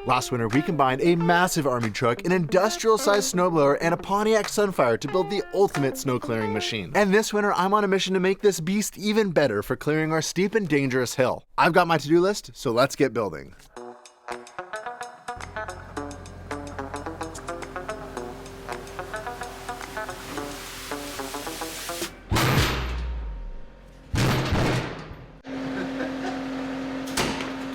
Last winter, we combined a massive army truck, an industrial-sized snowblower, and a Pontiac Sunfire to build the ultimate snow clearing machine. And this winter, I'm on a mission to make this beast even better for clearing our steep and dangerous hill. I've got my to-do list, so let's get building.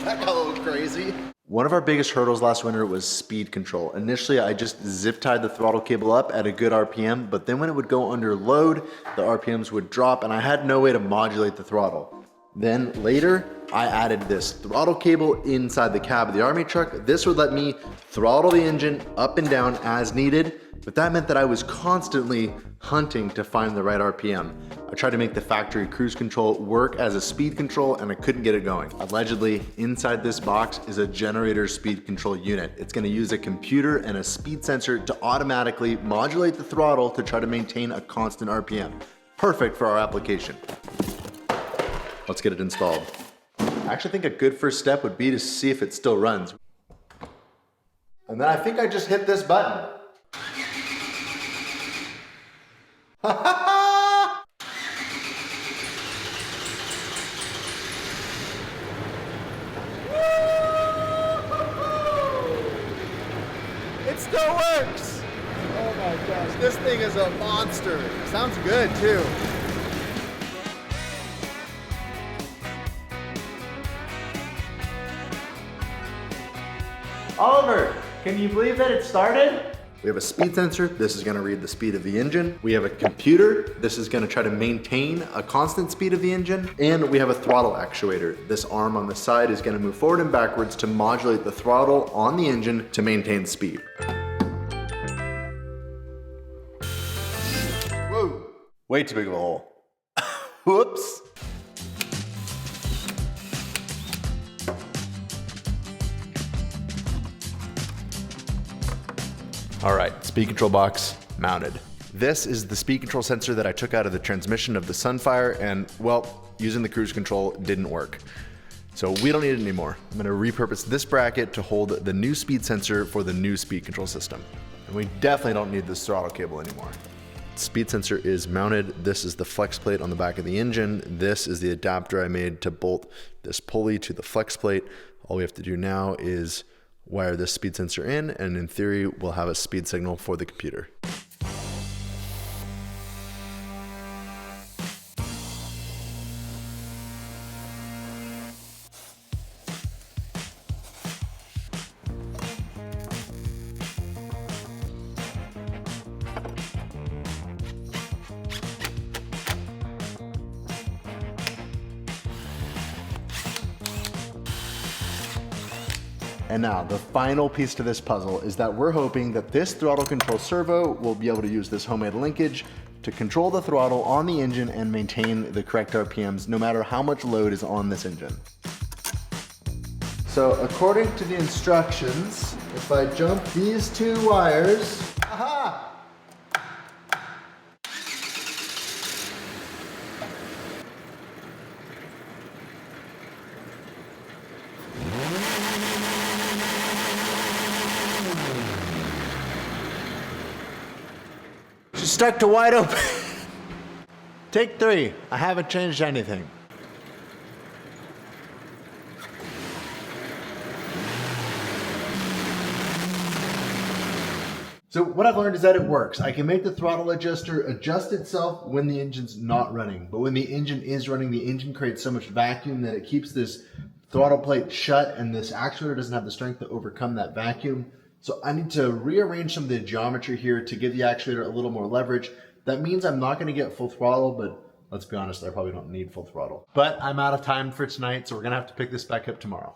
That got a little crazy. One of our biggest hurdles last winter was speed control. Initially, I just zip tied the throttle cable up at a good RPM, but then when it would go under load, the RPMs would drop and I had no way to modulate the throttle. Then later, I added this throttle cable inside the cab of the army truck. This would let me throttle the engine up and down as needed, but that meant that I was constantly hunting to find the right RPM. I tried to make the factory cruise control work as a speed control and I couldn't get it going. Allegedly, inside this box is a generator speed control unit. It's gonna use a computer and a speed sensor to automatically modulate the throttle to try to maintain a constant RPM. Perfect for our application. Let's get it installed. I actually think a good first step would be to see if it still runs. And then I think I just hit this button. It still works! Oh my gosh, this thing is a monster. Sounds good too. Oliver, can you believe that it started? We have a speed sensor. This is gonna read the speed of the engine. We have a computer. This is gonna try to maintain a constant speed of the engine. And we have a throttle actuator. This arm on the side is gonna move forward and backwards to modulate the throttle on the engine to maintain speed. Whoa, way too big of a hole. Whoops. All right, speed control box mounted. This is the speed control sensor that I took out of the transmission of the Sunfire and, well, using the cruise control didn't work. So we don't need it anymore. I'm gonna repurpose this bracket to hold the new speed sensor for the new speed control system. And we definitely don't need this throttle cable anymore. Speed sensor is mounted. This is the flex plate on the back of the engine. This is the adapter I made to bolt this pulley to the flex plate. All we have to do now is wire this speed sensor in theory, we'll have a speed signal for the computer. And now the final piece to this puzzle is that we're hoping that this throttle control servo will be able to use this homemade linkage to control the throttle on the engine and maintain the correct RPMs no matter how much load is on this engine. So according to the instructions, if I jump these two wires, aha! Stuck to wide open. Take 3. I haven't changed anything. So what I've learned is that it works. I can make the throttle adjuster adjust itself when the engine's not running. But when the engine is running, the engine creates so much vacuum that it keeps this throttle plate shut and this actuator doesn't have the strength to overcome that vacuum. So I need to rearrange some of the geometry here to give the actuator a little more leverage. That means I'm not gonna get full throttle, but let's be honest, I probably don't need full throttle. But I'm out of time for tonight, so we're gonna have to pick this back up tomorrow.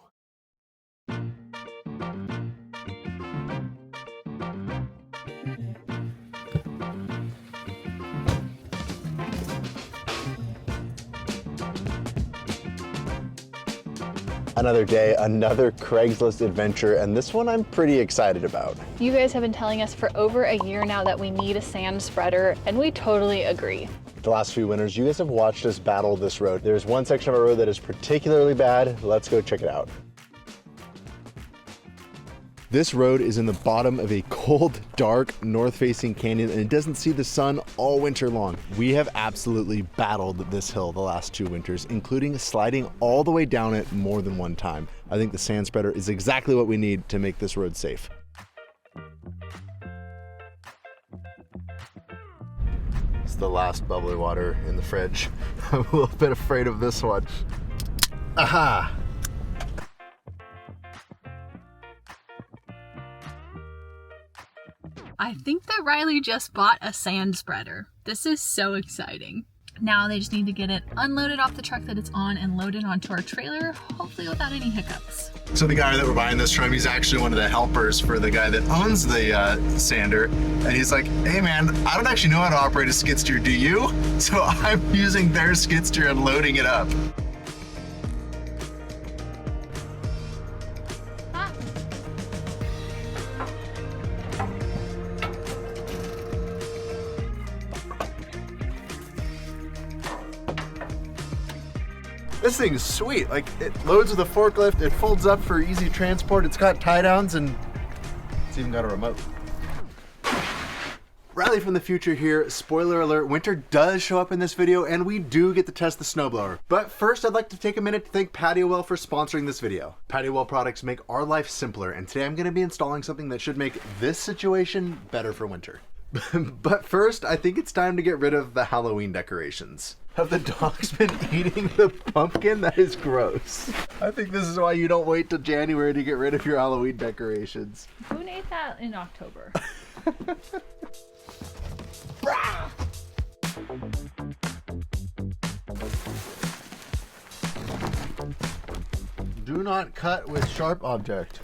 Another day, another Craigslist adventure, and this one I'm pretty excited about. You guys have been telling us for over a year now that we need a sand spreader, and we totally agree. The last few winters, you guys have watched us battle this road. There's one section of our road that is particularly bad. Let's go check it out. This road is in the bottom of a cold, dark, north-facing canyon, and it doesn't see the sun all winter long. We have absolutely battled this hill the last 2 winters, including sliding all the way down it more than one time. I think the sand spreader is exactly what we need to make this road safe. It's the last bubbly water in the fridge. I'm a little bit afraid of this one. Aha! I think that Riley just bought a sand spreader. This is so exciting. Now they just need to get it unloaded off the truck that it's on and loaded onto our trailer, hopefully without any hiccups. So the guy that we're buying this from, he's actually one of the helpers for the guy that owns the sander. And he's like, hey man, I don't actually know how to operate a skid steer, do you? So I'm using their skid steer and loading it up. This thing is sweet. Like, it loads with a forklift, it folds up for easy transport, it's got tie downs, and it's even got a remote. Riley from the future here. Spoiler alert, winter does show up in this video, and we do get to test the snowblower. But first, I'd like to take a minute to thank Patio Well for sponsoring this video. Patio Well products make our life simpler, and today I'm gonna be installing something that should make this situation better for winter. But first, I think it's time to get rid of the Halloween decorations. Have the dogs been eating the pumpkin? That is gross. I think this is why you don't wait till January to get rid of your Halloween decorations. Who ate that in October? Do not cut with sharp object.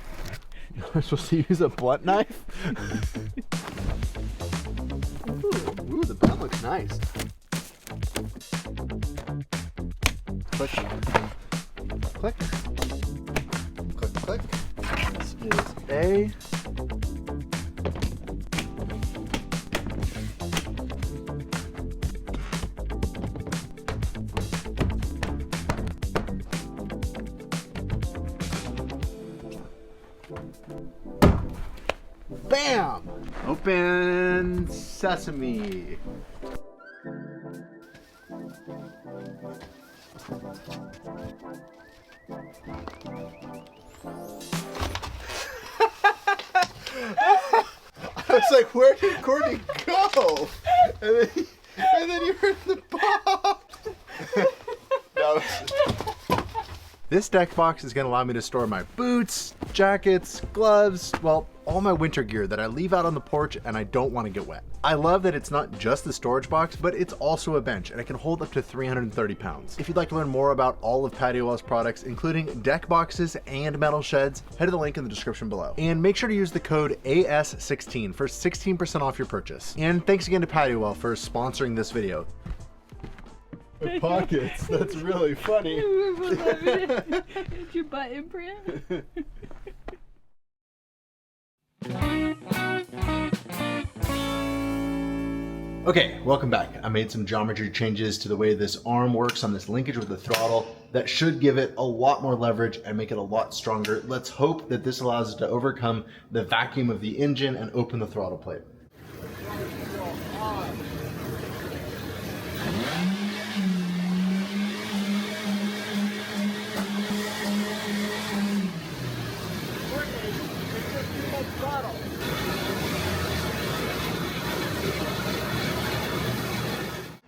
You're supposed to use a blunt knife? Ooh, the blunt looks nice. Click. Click. Click, click. This is A. Bam! Open sesame. I was like, where did Courtney go? And then you heard the pop. This deck box is going to allow me to store my boots, jackets, gloves, well, all my winter gear that I leave out on the porch and I don't want to get wet. I love that it's not just the storage box, but it's also a bench and it can hold up to 330 pounds. If you'd like to learn more about all of Patio Well's products, including deck boxes and metal sheds, head to the link in the description below. And make sure to use the code AS16 for 16% off your purchase. And thanks again to Patio Well for sponsoring this video. Pockets, that's really funny. Did your butt imprint? Okay, welcome back. I made some geometry changes to the way this arm works on this linkage with the throttle that should give it a lot more leverage and make it a lot stronger. Let's hope that this allows it to overcome the vacuum of the engine and open the throttle plate.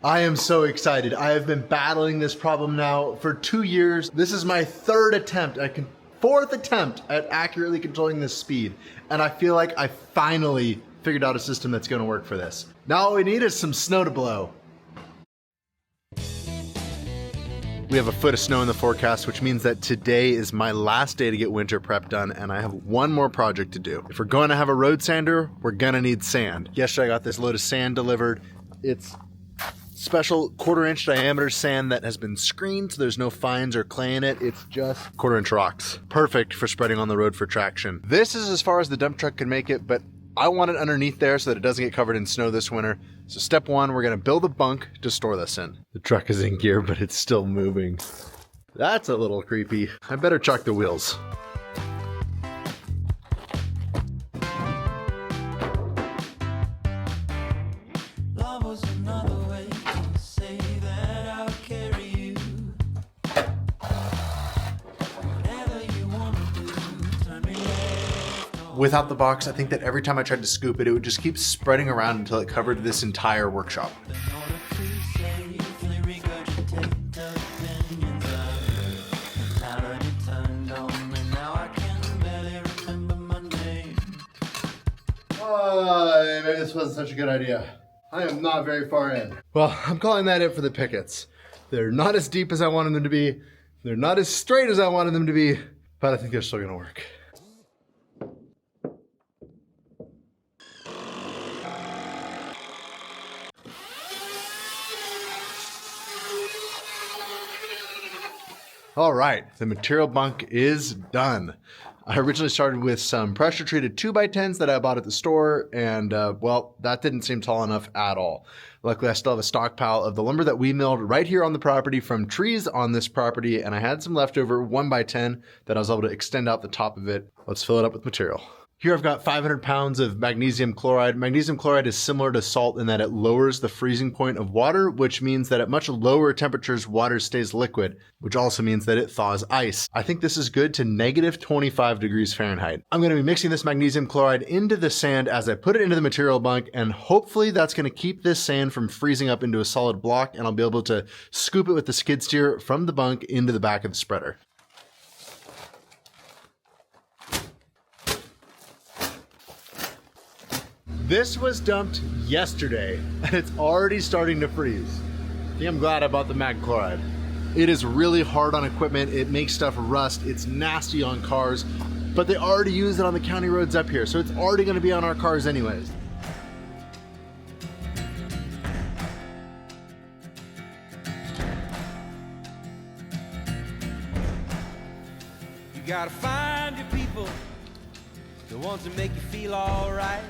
I am so excited. I have been battling this problem now for 2 years. This is my fourth attempt at accurately controlling this speed. And I feel like I finally figured out a system that's gonna work for this. Now all we need is some snow to blow. We have a foot of snow in the forecast, which means that today is my last day to get winter prep done, and I have one more project to do. If we're going to have a road sander, we're gonna need sand. Yesterday I got this load of sand delivered. It's special 1/4-inch diameter sand that has been screened so there's no fines or clay in it. It's just 1/4-inch rocks. Perfect for spreading on the road for traction. This is as far as the dump truck can make it, but I want it underneath there so that it doesn't get covered in snow this winter. So step one, we're gonna build a bunk to store this in. The truck is in gear, but it's still moving. That's a little creepy. I better chuck the wheels. without the box, I think that every time I tried to scoop it, it would just keep spreading around until it covered this entire workshop. Maybe this wasn't such a good idea. I am not very far in. Well, I'm calling that it for the pickets. They're not as deep as I wanted them to be. They're not as straight as I wanted them to be, but I think they're still gonna work. All right, the material bunk is done. I originally started with some pressure treated 2x10s that I bought at the store, and well, that didn't seem tall enough at all. Luckily, I still have a stockpile of the lumber that we milled right here on the property from trees on this property, and I had some leftover 1x10 that I was able to extend out the top of it. Let's fill it up with material. Here I've got 500 pounds of magnesium chloride. Magnesium chloride is similar to salt in that it lowers the freezing point of water, which means that at much lower temperatures, water stays liquid, which also means that it thaws ice. I think this is good to negative 25 degrees Fahrenheit. I'm gonna be mixing this magnesium chloride into the sand as I put it into the material bunk, and hopefully that's gonna keep this sand from freezing up into a solid block, and I'll be able to scoop it with the skid steer from the bunk into the back of the spreader. This was dumped yesterday, and it's already starting to freeze. I think I'm glad I bought the mag chloride. It is really hard on equipment. It makes stuff rust. It's nasty on cars, but they already use it on the county roads up here, so it's already gonna be on our cars anyways. You gotta find your people, the ones that make you feel alright.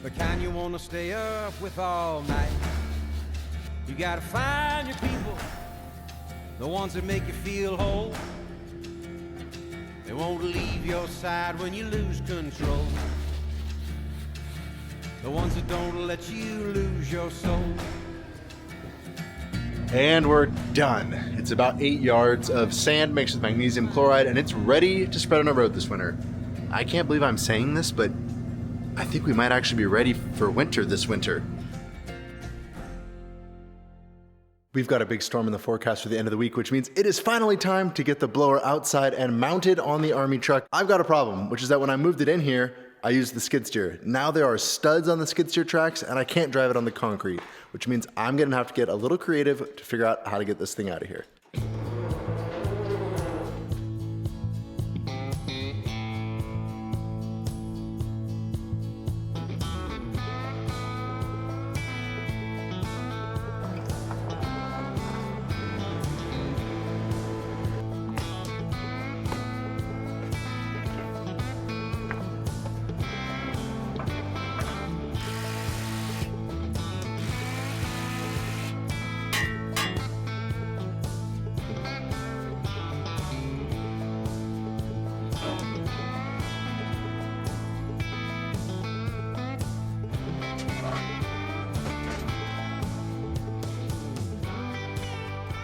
The kind you wanna stay up with all night. You gotta find your people, the ones that make you feel whole. They won't leave your side when you lose control. The ones that don't let you lose your soul. And we're done. It's about 8 yards of sand mixed with magnesium chloride, and it's ready to spread on our road this winter. I can't believe I'm saying this, but I think we might actually be ready for winter this winter. We've got a big storm in the forecast for the end of the week, which means it is finally time to get the blower outside and mounted on the Army truck. I've got a problem, which is that when I moved it in here, I used the skid steer. Now there are studs on the skid steer tracks, and I can't drive it on the concrete, which means I'm gonna have to get a little creative to figure out how to get this thing out of here.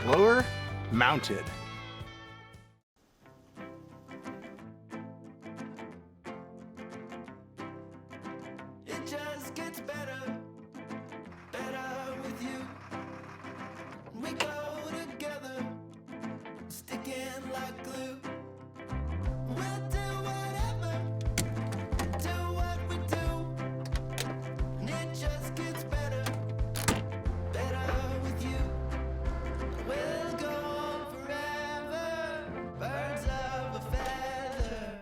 Blower mounted. It just gets better, better with you. We go together, sticking like glue. We'll do whatever, do what we do. And it just gets better, better with you. We'll go on forever, birds of a feather.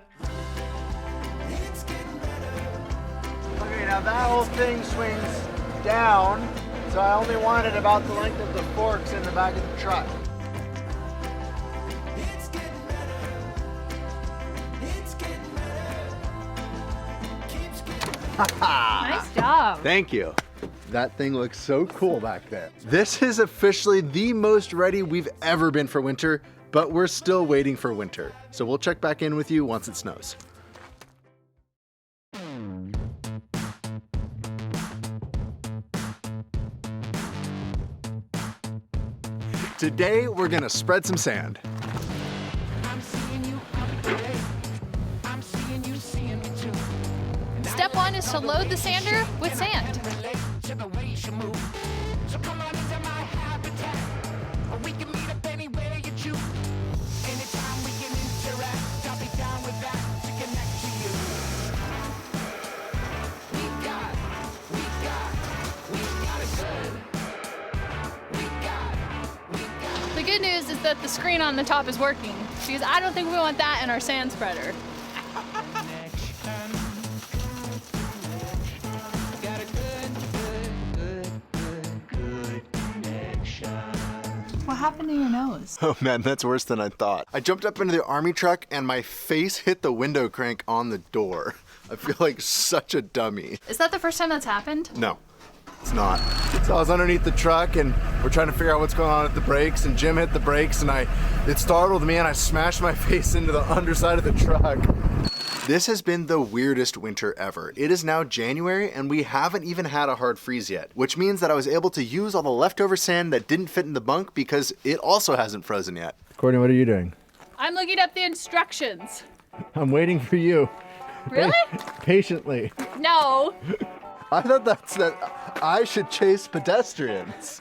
It's getting better. Okay, now that whole thing swings down, so I only wanted about the length of the forks in the back of the truck. It's getting better. It's getting better. Keeps getting better. Nice job. Thank you. That thing looks so cool back there. This is officially the most ready we've ever been for winter, but we're still waiting for winter. So we'll check back in with you once it snows. Today, we're gonna spread some sand. I'm seeing you out today. I'm seeing step one is to load the sander with sand. The good news is that the screen on the top is working, because I don't think we want that in our sand spreader. What happened to your nose? Oh man, that's worse than I thought. I jumped up into the army truck and my face hit the window crank on the door. I feel like such a dummy. Is that the first time that's happened? No, it's not. So I was underneath the truck and we're trying to figure out what's going on at the brakes, and Jim hit the brakes and it startled me and I smashed my face into the underside of the truck. This has been the weirdest winter ever. It is now January and we haven't even had a hard freeze yet, which means that I was able to use all the leftover sand that didn't fit in the bunk because it also hasn't frozen yet. Courtney, what are you doing? I'm looking up the instructions. I'm waiting for you. Really? Patiently. No. I thought that I should chase pedestrians.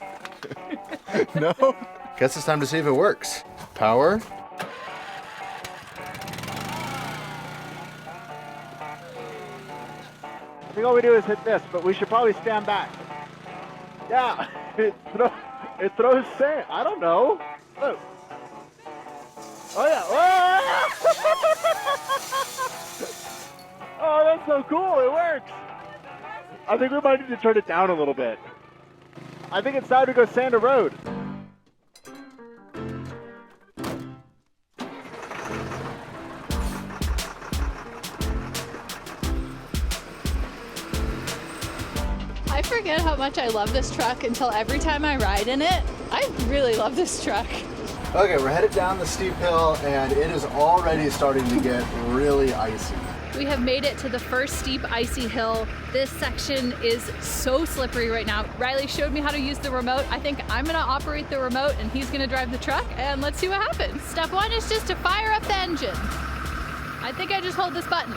No? Guess it's time to see if it works. Power. I think all we do is hit this, but we should probably stand back. Yeah, it throws sand. I don't know. Oh, yeah. Oh, that's so cool. It works. I think we might need to turn it down a little bit. I think it's time to go sand a road. I forget how much I love this truck until every time I ride in it. I really love this truck. Okay, we're headed down the steep hill and it is already starting to get really icy. We have made it to the first steep icy hill. This section is so slippery right now. Riley showed me how to use the remote. I think I'm gonna operate the remote and he's gonna drive the truck, and let's see what happens. Step one is just to fire up the engine. I think I just hold this button.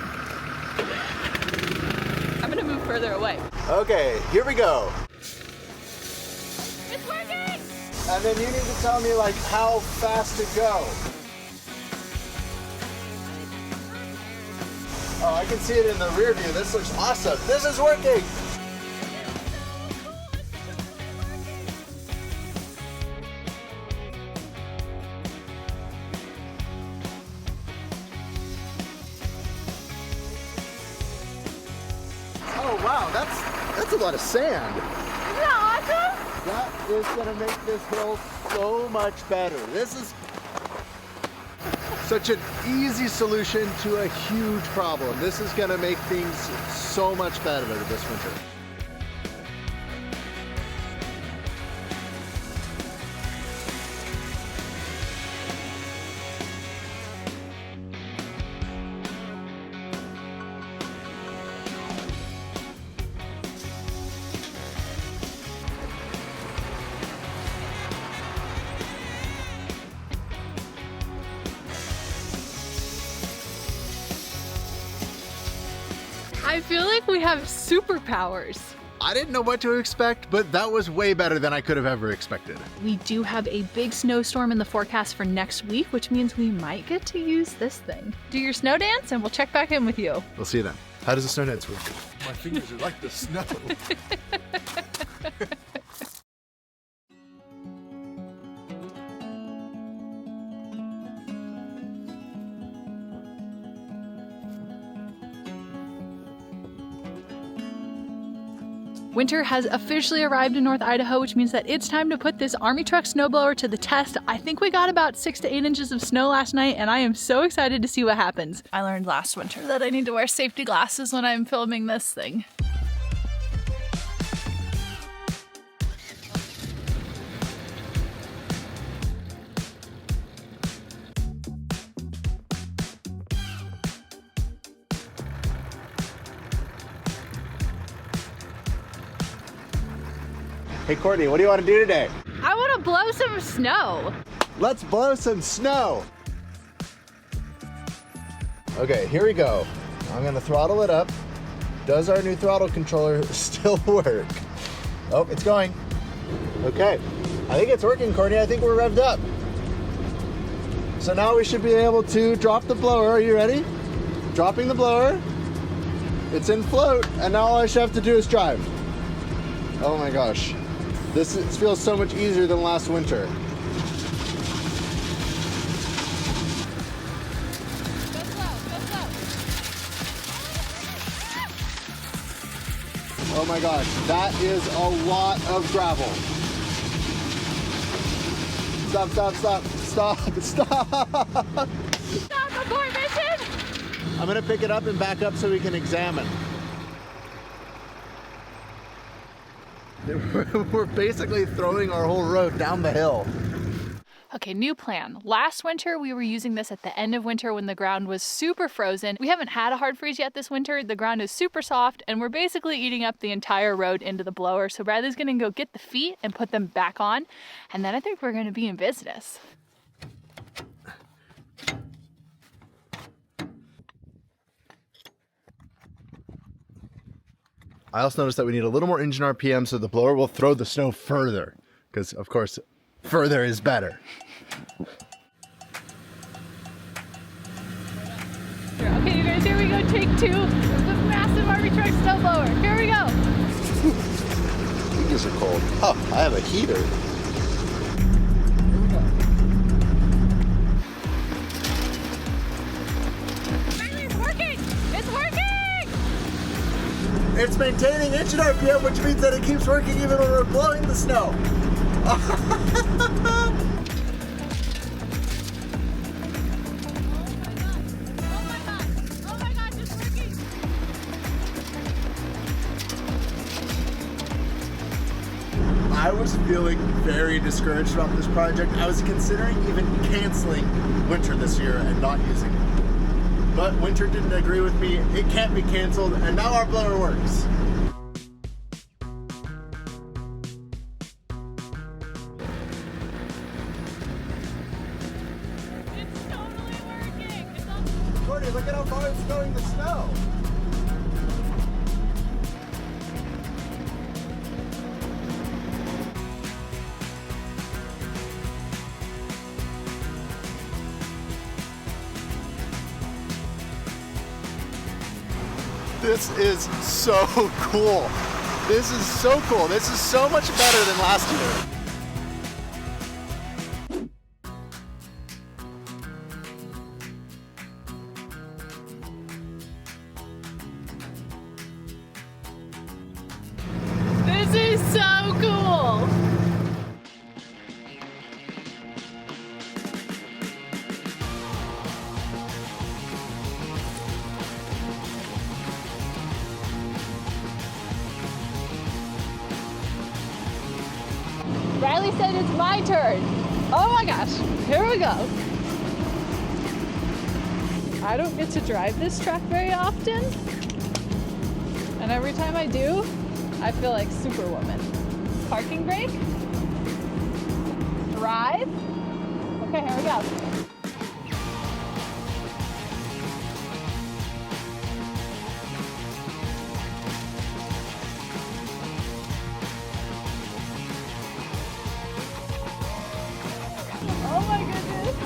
I'm gonna move further away. Okay, here we go. It's working! And then you need to tell me like how fast to go. Oh, I can see it in the rear view. This looks awesome. This is working. Oh wow, that's a lot of sand. Isn't that awesome? That is gonna make this hill so much better. This is such an easy solution to a huge problem. This is gonna make things so much better this winter. I feel like we have superpowers. I didn't know what to expect, but that was way better than I could have ever expected. We do have a big snowstorm in the forecast for next week, which means we might get to use this thing. Do your snow dance and we'll check back in with you. We'll see you then. How does the snow dance work? My fingers are like the snow. Winter has officially arrived in North Idaho, which means that it's time to put this Army truck snowblower to the test. I think we got about 6 to 8 inches of snow last night, and I am so excited to see what happens. I learned last winter that I need to wear safety glasses when I'm filming this thing. Hey Courtney, what do you want to do today? I want to blow some snow. Let's blow some snow. Okay, here we go. I'm gonna throttle it up. Does our new throttle controller still work? Oh, it's going. Okay, I think it's working, Courtney. I think we're revved up. So now we should be able to drop the blower. Are you ready? Dropping the blower. It's in float, and now all I should have to do is drive. Oh my gosh. This feels so much easier than last winter. Go slow, go slow. Oh my gosh, that is a lot of gravel. Stop, stop, stop, stop, stop. Stop, abort mission! I'm gonna pick it up and back up so we can examine. We're basically throwing our whole road down the hill. Okay, new plan. Last winter, we were using this at the end of winter when the ground was super frozen. We haven't had a hard freeze yet this winter. The ground is super soft, and we're basically eating up the entire road into the blower. So Bradley's gonna go get the feet and put them back on, and then I think we're gonna be in business. I also noticed that we need a little more engine RPM so the blower will throw the snow further, because of course, further is better. Okay, you guys, here we go, take two of the massive Army truck snow blower. Here we go. Fingers are cold. Oh, I have a heater. Riley, it's working! It's working! It's maintaining engine RPM, which means that it keeps working even when we're blowing the snow. Oh my god, it's working! I was feeling very discouraged about this project. I was considering even canceling winter this year and not using it. But winter didn't agree with me. It can't be canceled, and now our blower works. It's totally working! It's all... Courtney, look at how far it's throwing the snow. This is so cool. This is so cool. This is so much better than last year. This is so cool! Riley said it's my turn. Oh my gosh, here we go. I don't get to drive this truck very often. And every time I do, I feel like Superwoman. Parking brake. Drive. Okay, here we go. Oh my goodness.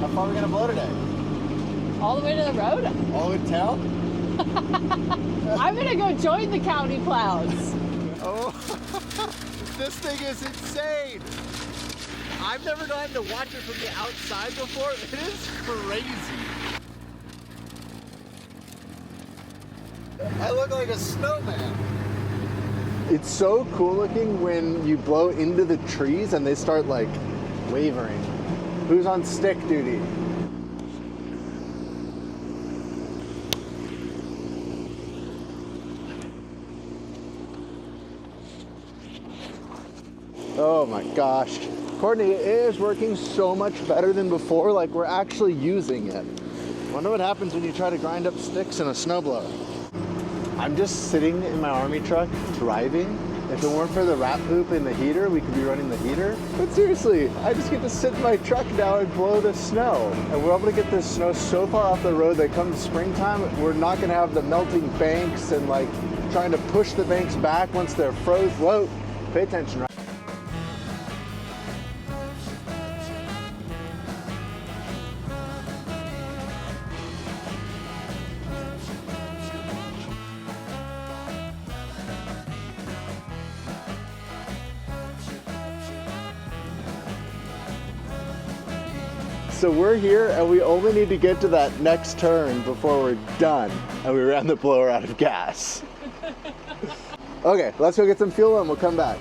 How far are we gonna blow today? All the way to the road? All the way to town? I'm gonna go join the county plows. Oh, this thing is insane. I've never gotten to watch it from the outside before. It is crazy. I look like a snowman. It's so cool looking when you blow into the trees and they start like wavering. Who's on stick duty? Oh my gosh. Courtney, it is working so much better than before. Like, we're actually using it. Wonder what happens when you try to grind up sticks in a snowblower. I'm just sitting in my army truck driving. If it weren't for the rat poop in the heater, we could be running the heater. But seriously, I just get to sit in my truck now and blow the snow. And we're able to get this snow so far off the road that come springtime, we're not gonna have the melting banks and like trying to push the banks back once they're froze. Whoa, pay attention, right? So we're here and we only need to get to that next turn before we're done. And we ran the blower out of gas. Okay, let's go get some fuel and we'll come back.